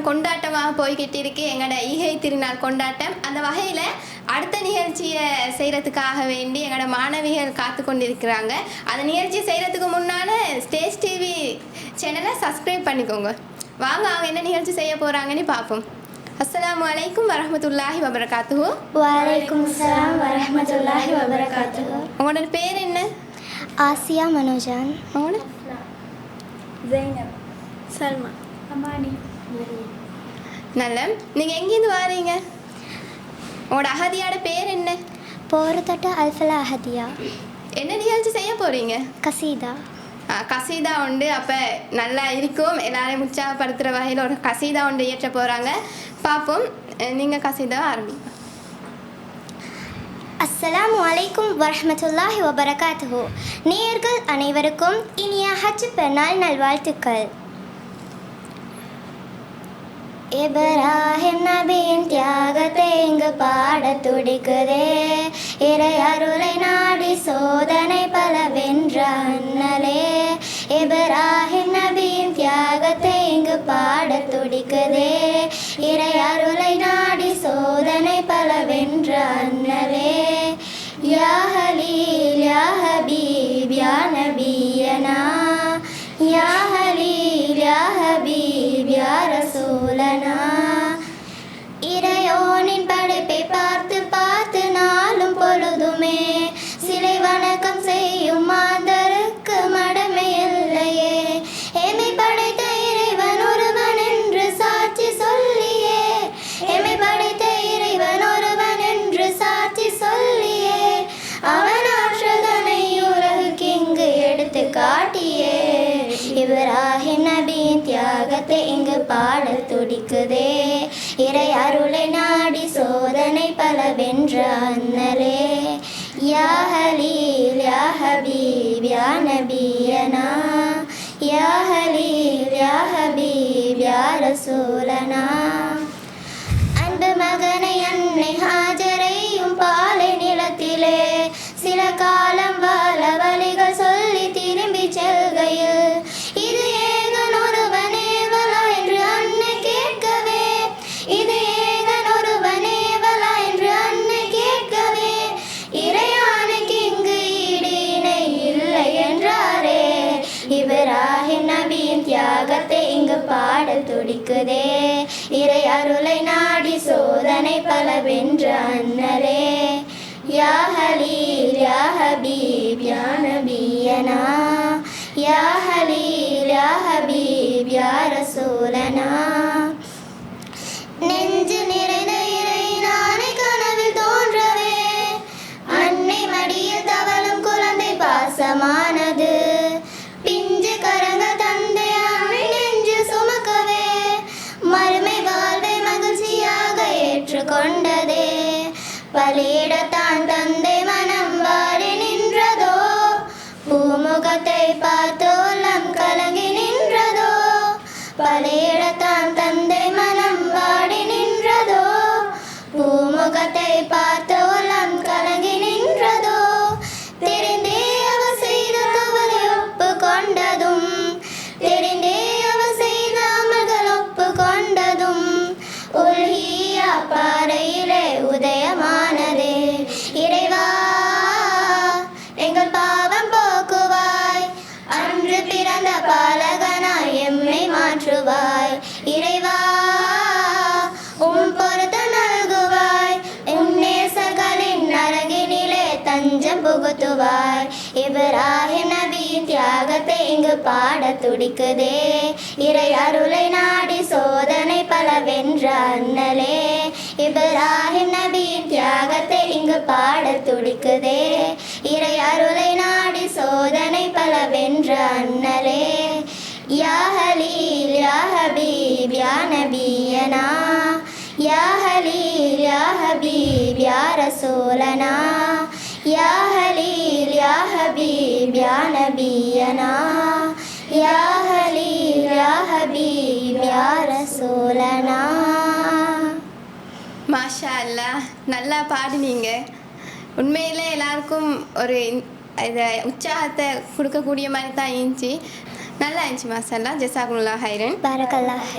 கொண்டாட்டமாக போய்கிட்டு இருக்கு எங்களோட ஈகை திருநாள் கொண்டாட்டம். அந்த வகையில் அடுத்த நிகழ்ச்சியை செய்கிறதுக்காக வேண்டி எங்களோட மாணவிகள் காத்து கொண்டிருக்கிறாங்க. அந்த நிகழ்ச்சியை செய்கிறதுக்கு முன்னால் ஸ்டேஜ் டிவி சேனலை சப்ஸ்கிரைப் பண்ணிக்கோங்க. வாங்க அவங்க என்ன நிகழ்ச்சி செய்ய போகிறாங்கன்னு பார்ப்போம். அஸ்ஸலாமு அலைக்கும் வரஹ்மத்துல்லாஹி வபரகாத்துஹு. வலைக்கும் அஸ்ஸலாம் வரஹ்மத்துல்லாஹி வபரகாத்துஹு. உங்களோட பேர் என்ன? ஆசியா மனோஜான். உங்களோட ஜெய்னப், சல்மா, அமானி. நல்ல. நீங்கள் எங்கேருந்து வாரீங்க? உங்களோட அகதியோட பேர் என்ன? போரத்தட்ட அல்ஃபலா அஹதியா. என்ன நிகழ்ச்சி செய்ய போகிறீங்க? கசீதா. கசீதா உண்டு. அப்போ நல்லா இருக்கும். எல்லாரையும் உற்சாகப்படுத்துகிற வகையில் ஒரு கசீதா உண்டு இயற்ற போகிறாங்க. பார்ப்போம். நீங்கள் கசீதாவை ஆரம்பிங்க. அஸ்ஸலாமு அலைக்கும் வரஹ்மத்துல்லாஹி வபரகாத்துஹு. நேயர்கள் அனைவருக்கும் இனிய ஹஜ் பெருநாள் நல்வாழ்த்துக்கள். இப்ராஹிம் நபியின் தியாகத்தை இங்கு பாட துடிக்குதே. இறை அருளை நாடி சோதனை பல வென்ற அண்ணலே. இப்ராஹிம் நபியின் தியாகத்தை இங்கு பாட துடிக்குதே. இறை அருளை நாடி சோதனை பல வென்ற அண்ணலே. யா ஹலீல் யா ஹபீப் யா நபியனா. யா ஹலீல் யா ஹபீப் யா ரசூலனா. இறையோனின் படைப்பை பார்த்து பார்த்து நாளும் பொழுதுமே சிலை வணக்கம் செய்யும் மாந்தருக்கு மடமை இல்லையே. எமை படைத்த இறைவன் ஒருவன் என்று சாட்சி சொல்லியே. எமை படைத்த இறைவன் ஒருவன் என்று சாட்சி சொல்லியே. அவன் ஆற்றதனை உலகுக்கு இங்கு எடுத்து காட்டியே. இப்ராஹிம் நபியின் தியாகத்தை இங்கு பாட துடிக்குதே. இறை அருளை நாடி சோதனை பல வென்ற அண்ணலே. யா ஹலீல் யா ஹபீப் யா நபியனா. யா ஹலீல் யா ஹபீப் யா ரசூலனா. அன்பு மகனை அன்னை ஹாஜரையும் பாலை நிலத்திலே சில காலம் வாழ வழிகள் சொல்லி திரும்பி செல்கையில் இது ஏகன் ஒருவனேவலா என்று அன்னை கேட்கவே. இது ஏகன் ஒருவனேவலா என்று அன்னை கேட்கவே. இறையானுக்கு இங்கு ஈடு இணை இல்லை என்றாரே. இப்ராஹிம் நபியின் தியாகத்தை இங்கு பாட துடிக்குதே. இறை அருளை நாடி சோதனை பல வென்ற அண்ணலே. யா ஹலீல் யா ஹபீப் யா நபியனா. யா ஹலீல் யா ஹபீப் யா ரசூலனா. நெஞ்சு நிறைந்த இறை நானை கனவில் தோன்றவே. அன்னை மடியில் தவழும் குழந்தை பாசமானது. பிஞ்சு கரங்கள் தந்தையாமை நெஞ்சில் சுமக்கவே. மறுமை வாழ்வை மகிழ்ச்சியாக ஏற்றுக்கொண்டதே. பலியிடத்தான் தந்தை மனம் வாடி நின்றதோ. பூமுகத்தை பார்த்து உள்ளம் கலங்கி நின்றதோ. பலியிடத்தான் தந்தை மனம் வாடி நின்றதோ. பூமுகத்தை பார்த்து உள்ளம் கலங்கி நின்றதோ. தெரிந்தே அவர் செய்த தவறை ஒப்பு கொண்டதும் தெரிந்தே அவர் செய்த அமல்கள் ஒப்பு கொண்டதும் உல்ஹியா பாறையிலே உதயமானதே. இறைவா எங்கள் பாவம் போக்குவாய். அன்று பிறந்த பாலகனாய் எம்மை மாற்றுவாய். இறைவா பொருத்தம் நல்குவாய். நேசர்களின் அரங்கினிலே தஞ்சம் புகுத்துவாய். இப்ராஹிம் நபியின் தியாகத்தை இங்கு பாட துடிக்குதே. இறை அருளை நாடி சோதனை பல வென்ற அண்ணலே. இப்ராஹிம் நபியின் தியாகத்தை இங்கு பாட துடிக்குதே. இறை அருளை நாடி சோதனை பல வென்ற அண்ணலே. யா ஹலீல் யா ஹபீப் யா நபியனா. யா ஹலீல் யா ஹபீப் யா ரசூலனா. யா ஹலீல் யா ஹபீப் யா நபியனா. யா ஹலீல் யா ஹபீப் யா ரசூலனா. மாஷா அல்லாஹ், நல்லா பாடினீங்க. உண்மையிலே எல்லாருக்கும் ஒரு இதை உற்சாகத்தை கொடுக்கக்கூடிய மாதிரி தான் இருந்துச்சு. நல்லா இருந்துச்சு மாஷா அல்லாஹ். ஜஸாக்குமுல்லாஹ் ஹைரன். பரக்கல்லாஹ்.